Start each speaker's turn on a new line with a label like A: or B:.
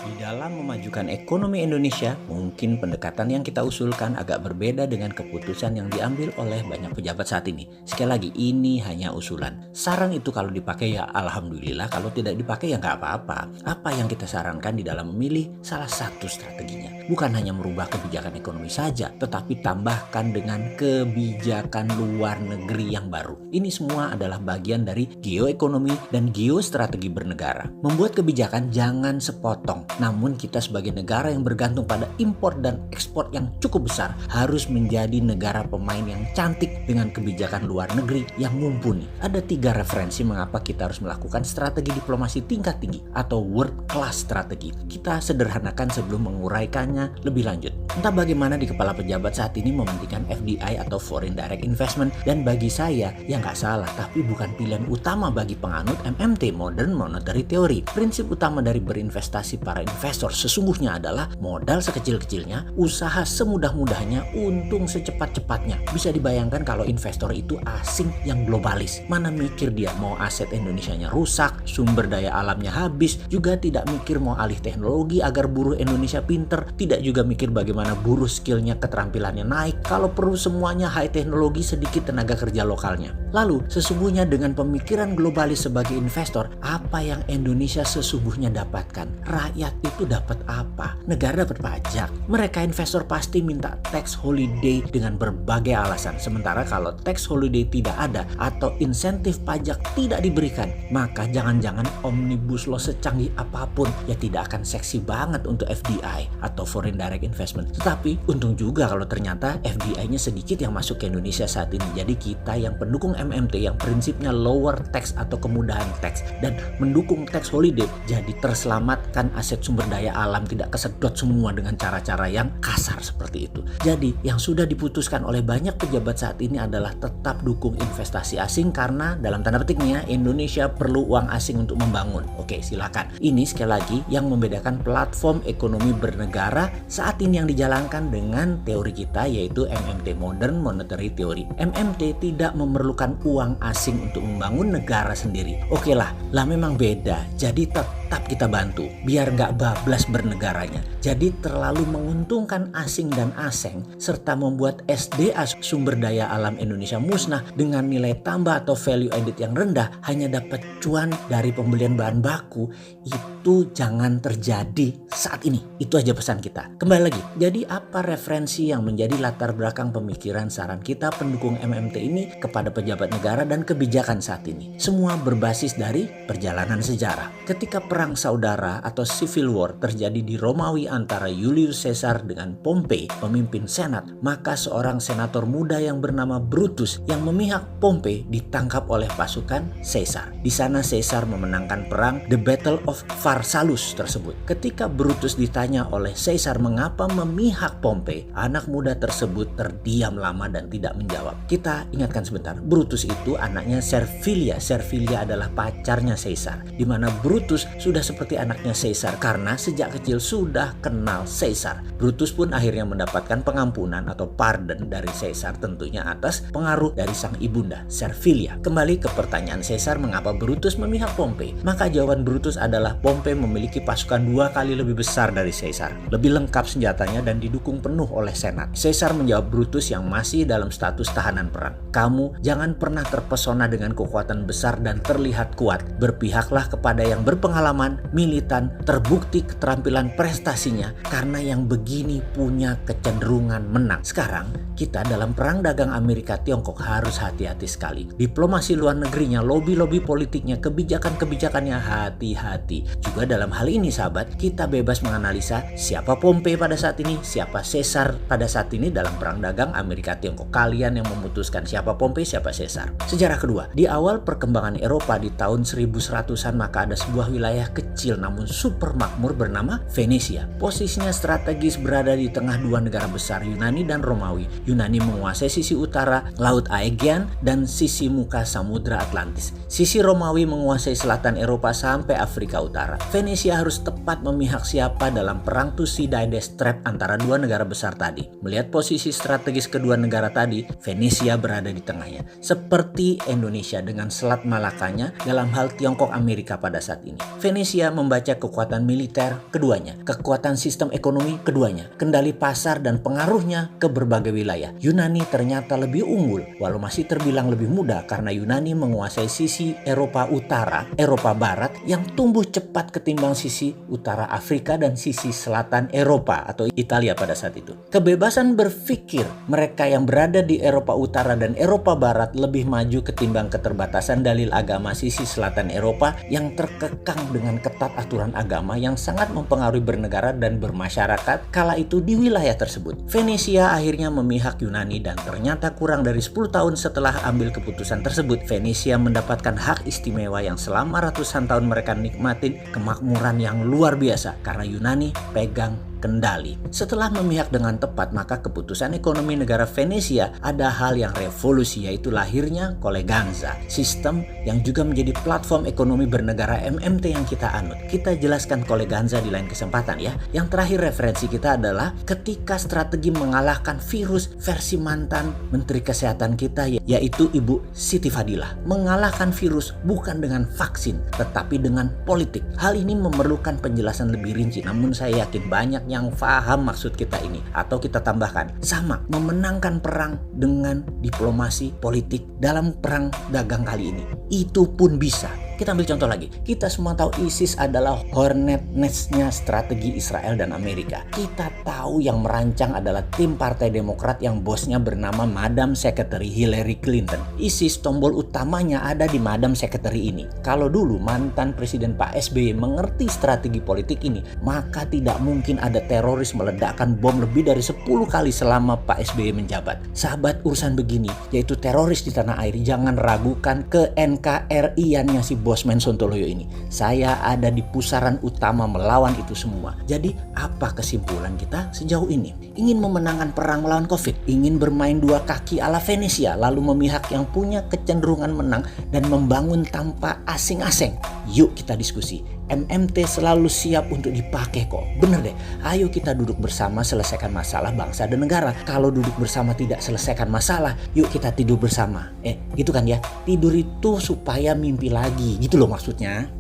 A: Di dalam memajukan ekonomi Indonesia, mungkin pendekatan yang kita usulkan agak berbeda dengan keputusan yang diambil oleh banyak pejabat saat ini. Sekali lagi, ini hanya usulan. Saran itu kalau dipakai ya alhamdulillah, kalau tidak dipakai ya nggak apa-apa. Apa yang kita sarankan di dalam memilih salah satu strateginya. Bukan hanya merubah kebijakan ekonomi saja, tetapi tambahkan dengan kebijakan luar negeri yang baru. Ini semua adalah bagian dari geoekonomi dan geostrategi bernegara. Membuat kebijakan jangan sepotong. Namun kita sebagai negara yang bergantung pada impor dan ekspor yang cukup besar harus menjadi negara pemain yang cantik dengan kebijakan luar negeri yang mumpuni. Ada 3 referensi mengapa kita harus melakukan strategi diplomasi tingkat tinggi atau world class strategi. Kita sederhanakan sebelum menguraikannya lebih lanjut. Entah bagaimana di kepala pejabat saat ini mementingkan FDI atau Foreign Direct Investment, dan bagi saya ya nggak salah, tapi bukan pilihan utama bagi penganut MMT, Modern Monetary Theory. Prinsip utama dari berinvestasi para investor sesungguhnya adalah modal sekecil-kecilnya, usaha semudah-mudahnya, untung secepat-cepatnya. Bisa dibayangkan kalau investor itu asing yang globalis. Mana mikir dia mau aset Indonesianya rusak, sumber daya alamnya habis, juga tidak mikir mau alih teknologi agar buruh Indonesia pinter, tidak juga mikir bagaimana buruh skillnya, keterampilannya naik. Kalau perlu semuanya high teknologi, sedikit tenaga kerja lokalnya. Lalu sesungguhnya dengan pemikiran globalis sebagai investor, apa yang Indonesia sesungguhnya dapatkan? Rakyat itu dapat apa? Negara dapat pajak. Mereka investor pasti minta tax holiday dengan berbagai alasan. Sementara kalau tax holiday tidak ada atau insentif pajak tidak diberikan, maka jangan-jangan omnibus law secanggih apapun ya tidak akan seksi banget untuk FDI atau Foreign Direct Investment. Tetapi untung juga kalau ternyata FDI-nya sedikit yang masuk ke Indonesia saat ini. Jadi kita yang pendukung MMT yang prinsipnya lower tax atau kemudahan tax dan mendukung tax holiday, jadi terselamatkan aset sumber daya alam tidak kesedot semua dengan cara-cara yang kasar seperti itu. Jadi yang sudah diputuskan oleh banyak pejabat saat ini adalah tetap dukung investasi asing karena dalam tanda petiknya Indonesia perlu uang asing untuk membangun. Oke, silakan. Ini sekali lagi yang membedakan platform ekonomi bernegara saat ini yang dijalankan dengan teori kita yaitu MMT, Modern Monetary Theory. MMT tidak memerlukan uang asing untuk membangun negara sendiri. Oke lah memang beda. Jadi tetap kita bantu biar nggak bablas bernegaranya. Jadi terlalu menguntungkan asing dan aseng serta membuat SDA sumber daya alam Indonesia musnah dengan nilai tambah atau value added yang rendah hanya dapat cuan dari pembelian bahan baku, itu jangan terjadi saat ini. Itu aja pesan kita. Kembali lagi, jadi apa referensi yang menjadi latar belakang pemikiran saran kita pendukung MMT ini kepada pejabat negara dan kebijakan saat ini? Semua berbasis dari perjalanan sejarah. Ketika perang saudara atau civil war terjadi di Romawi antara Julius Caesar dengan Pompei, pemimpin senat, maka seorang senator muda yang bernama Brutus yang memihak Pompei ditangkap oleh pasukan Caesar. Di sana Caesar memenangkan perang The Battle of Pharsalus tersebut. Ketika Brutus ditanya oleh Caesar mengapa memihak Pompei, anak muda tersebut terdiam lama dan tidak menjawab. Kita ingatkan sebentar, Brutus itu anaknya Servilia. Servilia adalah pacarnya Caesar, di mana Brutus sudah seperti anaknya Caesar karena sejak kecil sudah kenal Caesar. Brutus pun akhirnya mendapatkan pengampunan atau pardon dari Caesar, tentunya atas pengaruh dari sang ibunda Servilia. Kembali ke pertanyaan Caesar mengapa Brutus memihak Pompei, maka jawaban Brutus adalah Pompei memiliki pasukan 2 kali lebih besar dari Caesar, lebih lengkap senjatanya dan didukung penuh oleh senat. Caesar menjawab Brutus yang masih dalam status tahanan perang, "Kamu jangan pernah terpesona dengan kekuatan besar dan terlihat kuat. Berpihaklah kepada yang berpengalaman, militan, terbukti keterampilan prestasinya, karena yang begini punya kecenderungan menang." Sekarang kita dalam perang dagang Amerika Tiongkok harus hati-hati sekali. Diplomasi luar negerinya, lobby-lobby politiknya, kebijakan-kebijakannya, hati-hati. Juga dalam hal ini sahabat, kita bebas menganalisa siapa Pompei pada saat ini, siapa Caesar pada saat ini dalam perang dagang Amerika Tiongkok. Kalian yang memutuskan siapa Pompei, siapa Caesar. Sejarah kedua, di awal perkembangan Eropa di tahun 1100-an maka ada sebuah wilayah kecil namun super makmur bernama Venesia. Posisinya strategis berada di tengah 2 negara besar, Yunani dan Romawi. Yunani menguasai sisi utara Laut Aegean dan sisi muka Samudra Atlantis. Sisi Romawi menguasai selatan Eropa sampai Afrika Utara. Venesia harus tepat memihak siapa dalam perang Thucydides Trap antara 2 negara besar tadi. Melihat posisi strategis kedua negara tadi, Venesia berada di tengahnya. Seperti Indonesia dengan Selat Malakanya dalam hal Tiongkok Amerika pada saat ini. Venesia membaca kekuatan militer keduanya, kekuatan sistem ekonomi keduanya, kendali pasar dan pengaruhnya ke berbagai wilayah. Yunani ternyata lebih unggul, walau masih terbilang lebih mudah karena Yunani menguasai sisi Eropa Utara, Eropa Barat yang tumbuh cepat ketimbang sisi utara Afrika dan sisi selatan Eropa atau Italia pada saat itu. Kebebasan berpikir mereka yang berada di Eropa Utara dan Eropa Barat lebih maju ketimbang keterbatasan dalil agama sisi selatan Eropa yang terkekang dengan ketat aturan agama yang sangat mempengaruhi bernegara dan bermasyarakat kala itu di wilayah tersebut. Venesia akhirnya memihak Yunani dan ternyata kurang dari 10 tahun setelah ambil keputusan tersebut, Venesia mendapatkan hak istimewa yang selama ratusan tahun mereka nikmatin kemakmuran yang luar biasa karena Yunani pegang kendali. Setelah memihak dengan tepat, maka keputusan ekonomi negara Venesia ada hal yang revolusi, yaitu lahirnya Koleganza, sistem yang juga menjadi platform ekonomi bernegara MMT yang kita anut. Kita jelaskan Koleganza di lain kesempatan ya. Yang terakhir referensi kita adalah ketika strategi mengalahkan virus versi mantan Menteri Kesehatan kita, yaitu Ibu Siti Fadilah. Mengalahkan virus bukan dengan vaksin, tetapi dengan politik. Hal ini memerlukan penjelasan lebih rinci, namun saya yakin banyak yang paham maksud kita ini. Atau kita tambahkan, sama memenangkan perang dengan diplomasi politik dalam perang dagang kali ini. Itu pun bisa. Kita ambil contoh lagi. Kita semua tahu ISIS adalah hornet nest-nya strategi Israel dan Amerika. Kita tahu yang merancang adalah tim Partai Demokrat yang bosnya bernama Madam Secretary Hillary Clinton. ISIS tombol utamanya ada di Madam Secretary ini. Kalau dulu mantan Presiden Pak SBY mengerti strategi politik ini, maka tidak mungkin ada teroris meledakkan bom lebih dari 10 kali selama Pak SBY menjabat. Sahabat, urusan begini, yaitu teroris di tanah air, jangan ragukan ke NKRI-annya si Bosman Sontoloyo ini. Saya ada di pusaran utama melawan itu semua. Jadi apa kesimpulan kita sejauh ini? Ingin memenangkan perang melawan COVID, ingin bermain dua kaki ala Venesia, lalu memihak yang punya kecenderungan menang dan membangun tanpa asing-asing. Yuk kita diskusi. MMT selalu siap untuk dipakai kok. Bener deh, ayo kita duduk bersama selesaikan masalah bangsa dan negara. Kalau duduk bersama tidak selesaikan masalah, yuk kita tidur bersama. Gitu kan ya, tidur itu supaya mimpi lagi, gitu loh maksudnya.